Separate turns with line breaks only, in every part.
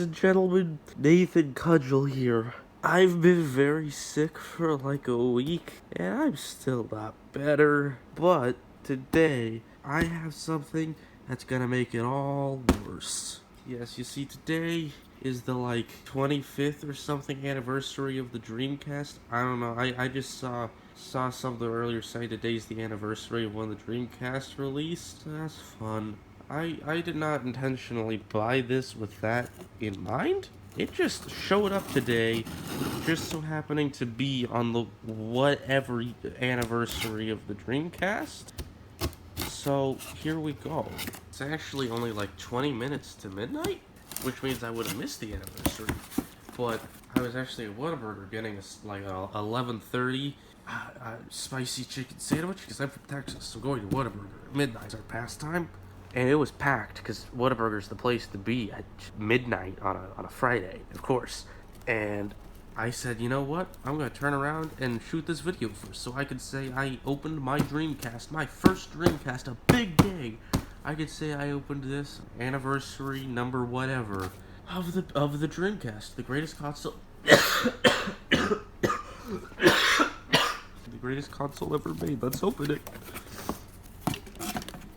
and gentlemen, Nathan Cudgel here. I've been very sick for like a week, and I'm still not better. But today, I have something that's gonna make it all worse. Yes, you see, today is the 25th or something anniversary of the Dreamcast. I don't know. I just saw something earlier saying today's the anniversary of when the Dreamcast released. That's fun. I did not intentionally buy this with that in mind. It just showed up today, just so happening to be on the whatever anniversary of the Dreamcast. So here we go. It's actually only like 20 minutes to midnight, which means I would have missed the anniversary. But I was actually at Whataburger getting a 11:30 spicy chicken sandwich because I'm from Texas, so going to Whataburger at midnight is our pastime. And it was packed because Whataburger's the place to be at midnight on a Friday, of course. And I said, you know what? I'm going to turn around and shoot this video first so I could say I opened my Dreamcast, my first Dreamcast, a big day. I could say I opened this anniversary number whatever of the Dreamcast, the greatest console the greatest console ever made. Let's open it.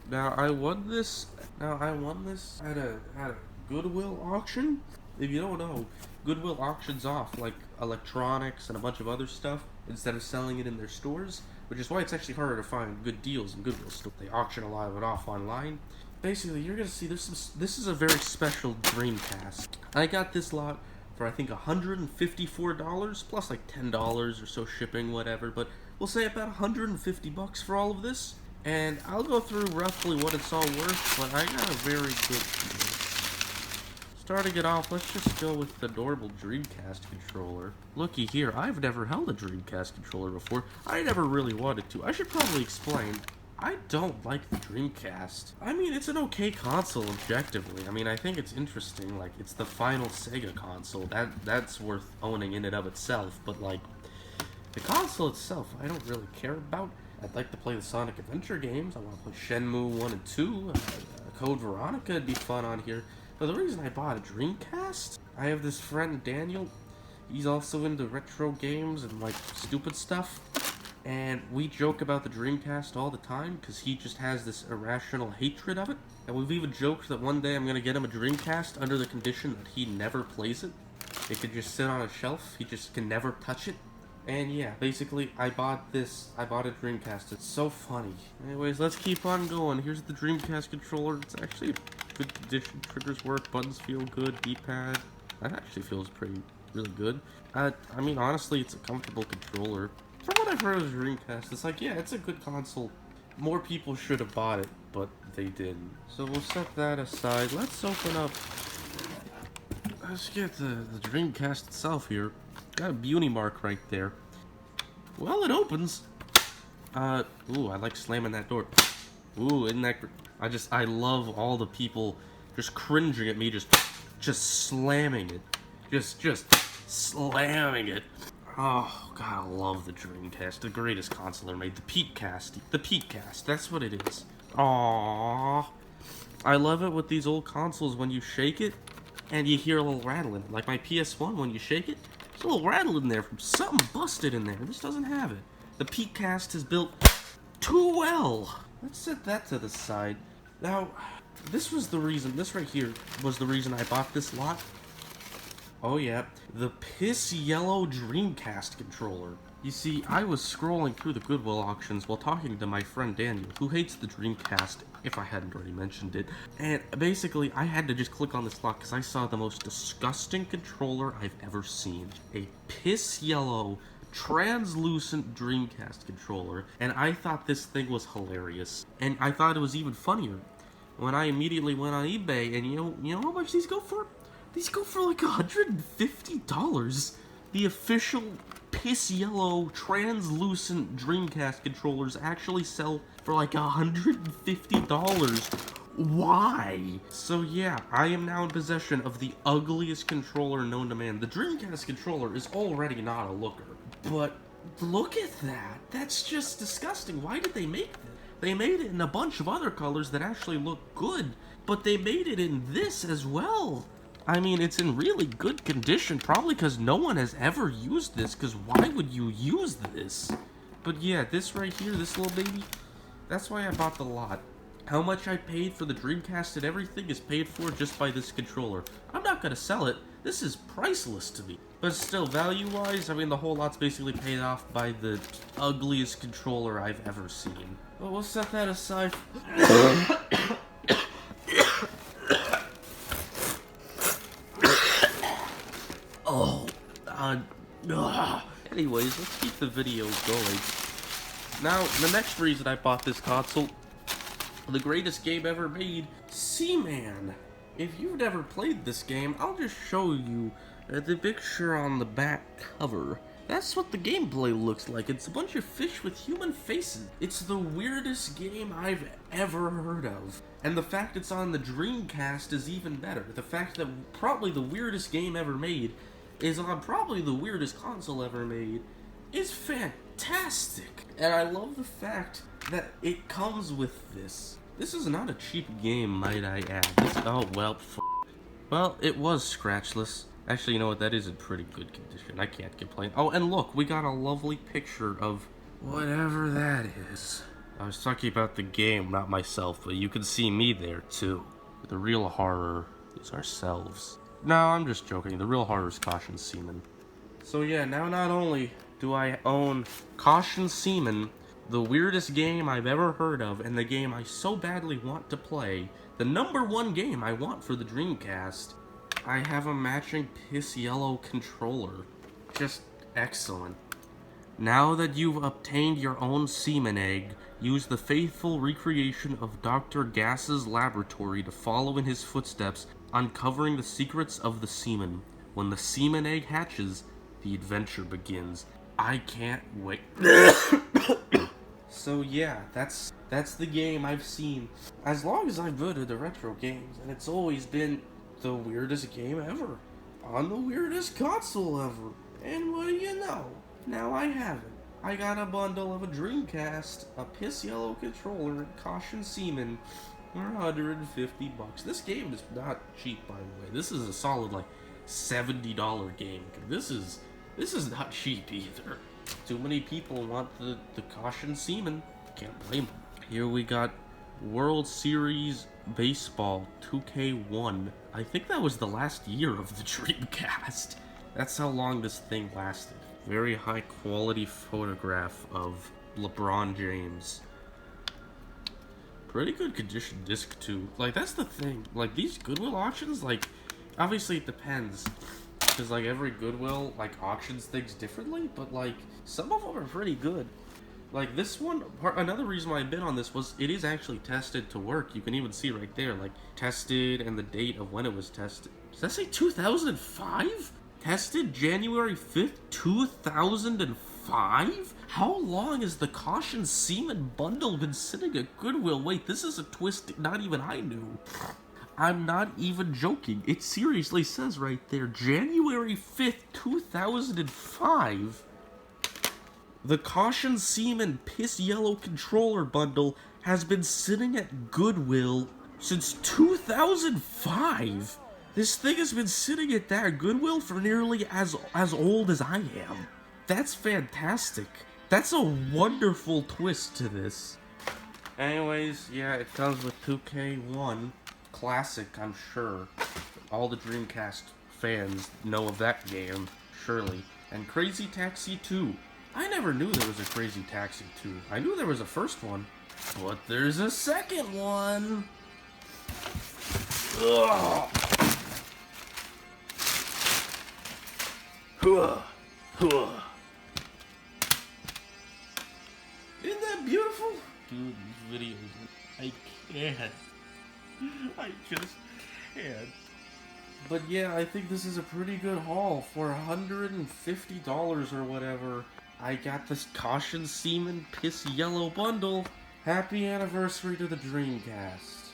Now I won this at a Goodwill auction. If you don't know, Goodwill auctions off like electronics and a bunch of other stuff instead of selling it in their stores, which is why it's actually harder to find good deals in Goodwill stores. They auction a lot of it off online. Basically, you're gonna see this is a very special Dreamcast. I got this lot for I think $154 plus like $10 or so shipping, whatever. But we'll say about $150 for all of this. And I'll go through roughly what it's all worth, but I got a very good deal. Starting it off, let's just go with the normal Dreamcast controller. Looky here, I've never held a Dreamcast controller before. I never really wanted to. I should probably explain. I don't like the Dreamcast. I mean, it's an okay console objectively. I mean, I think it's interesting. Like, it's the final Sega console. That's worth owning in and of itself. But, like, the console itself, I don't really care about. I'd like to play the Sonic Adventure games. I want to play Shenmue 1 and 2. Code Veronica would be fun on here. But the reason I bought a Dreamcast, I have this friend, Daniel. He's also into retro games and, like, stupid stuff. And we joke about the Dreamcast all the time because he just has this irrational hatred of it. And we've even joked that one day I'm going to get him a Dreamcast under the condition that he never plays it. It could just sit on a shelf. He just can never touch it. And yeah, basically, I bought a Dreamcast. It's so funny. Anyways, let's keep on going. Here's the Dreamcast controller. It's actually good condition. Triggers work, buttons feel good, D-pad. That actually feels really good. I mean, honestly, it's a comfortable controller. From what I've heard of the Dreamcast, it's like, yeah, it's a good console. More people should have bought it, but they didn't. So we'll set that aside. Let's open up. Let's get the Dreamcast itself here. Got a beauty mark right there. Well, it opens. Ooh, I like slamming that door. Ooh, isn't that I love all the people just cringing at me, just slamming it. Just slamming it. Oh, God, I love the Dreamcast. The greatest console ever made. The Peakcast. The Peakcast. That's what it is. Aww. I love it with these old consoles when you shake it and you hear a little rattle in it. Like my PS1, when you shake it, there's a little rattle in there from something busted in there. This doesn't have it. The Peakcast is built too well. Let's set that to the side. Now, this right here was the reason I bought this lot. Oh yeah, the piss yellow Dreamcast controller. You see, I was scrolling through the Goodwill auctions while talking to my friend Daniel, who hates the Dreamcast, if I hadn't already mentioned it. And basically, I had to just click on this lot because I saw the most disgusting controller I've ever seen. A piss yellow, translucent Dreamcast controller, and I thought this thing was hilarious. And I thought it was even funnier when I immediately went on eBay, and you know how much these go for? These go for like $150. The official piss yellow translucent Dreamcast controllers actually sell for like $150. Why? So yeah, I am now in possession of the ugliest controller known to man. The Dreamcast controller is already not a looker, but look at that. That's just disgusting. Why did they make this? They made it in a bunch of other colors that actually look good, but they made it in this as well. I mean, it's in really good condition, probably because no one has ever used this, because why would you use this? But yeah, this right here, this little baby, that's why I bought the lot. How much I paid for the Dreamcast and everything is paid for just by this controller. I'm not gonna sell it. This is priceless to me. But still, value-wise, I mean, the whole lot's basically paid off by the ugliest controller I've ever seen. But we'll set that aside. Anyways, let's keep the video going. Now, the next reason I bought this console, the greatest game ever made, Seaman. If you've never played this game, I'll just show you the picture on the back cover. That's what the gameplay looks like. It's a bunch of fish with human faces. It's the weirdest game I've ever heard of. And the fact it's on the Dreamcast is even better. The fact that probably the weirdest game ever made is on probably the weirdest console ever made is fantastic. And I love the fact that it comes with this. This is not a cheap game, might I add. Oh, well, well, it was scratchless. Actually, you know what? That is in pretty good condition. I can't complain. Oh, and look, we got a lovely picture of whatever that is. I was talking about the game, not myself, but you can see me there, too. The real horror is ourselves. No, I'm just joking. The real horror is Caution Seaman. So yeah, now not only do I own Caution Seaman, the weirdest game I've ever heard of, and the game I so badly want to play, the #1 game I want for the Dreamcast, I have a matching piss yellow controller. Just excellent. Now that you've obtained your own semen egg, use the faithful recreation of Dr. Gass's laboratory to follow in his footsteps, uncovering the secrets of the semen. When the semen egg hatches, the adventure begins. I can't wait. So yeah, that's the game I've seen as long as I've been into retro games, and it's always been the weirdest game ever on the weirdest console ever. And what do you know? Now I have it. I got a bundle of a Dreamcast, a piss yellow controller, and Caution Seaman for $150. This game is not cheap, by the way. This is a solid like $70 game. This is not cheap either. Too many people want the Caution Seaman. Can't blame them. Here we got World Series Baseball 2K1. I think that was the last year of the Dreamcast. That's how long this thing lasted. Very high quality photograph of LeBron James. Pretty good condition disc too. Like, that's the thing. Like, these Goodwill auctions, like, obviously it depends. Because, like, every Goodwill, like, auctions things differently, but, like, some of them are pretty good. Like, this one, another reason why I've been on this was it is actually tested to work. You can even see right there, like, tested and the date of when it was tested. Does that say 2005? Tested January 5th, 2005? How long has the Caution Seaman bundle been sitting at Goodwill? Wait, this is a twist not even I knew. I'm not even joking. It seriously says right there, January 5th, 2005. The Caution Seaman Piss Yellow Controller Bundle has been sitting at Goodwill since 2005. This thing has been sitting at that Goodwill for nearly as old as I am. That's fantastic. That's a wonderful twist to this. Anyways, yeah, it comes with 2K1. Classic, I'm sure. All the Dreamcast fans know of that game, surely. And Crazy Taxi 2. I never knew there was a Crazy Taxi 2. I knew there was a first one, but there's a second one. Ugh. Isn't that beautiful? Dude, these videos, I can't. I just can't. But yeah, I think this is a pretty good haul. For $150 or whatever, I got this Caution Seaman Piss Yellow bundle. Happy anniversary to the Dreamcast.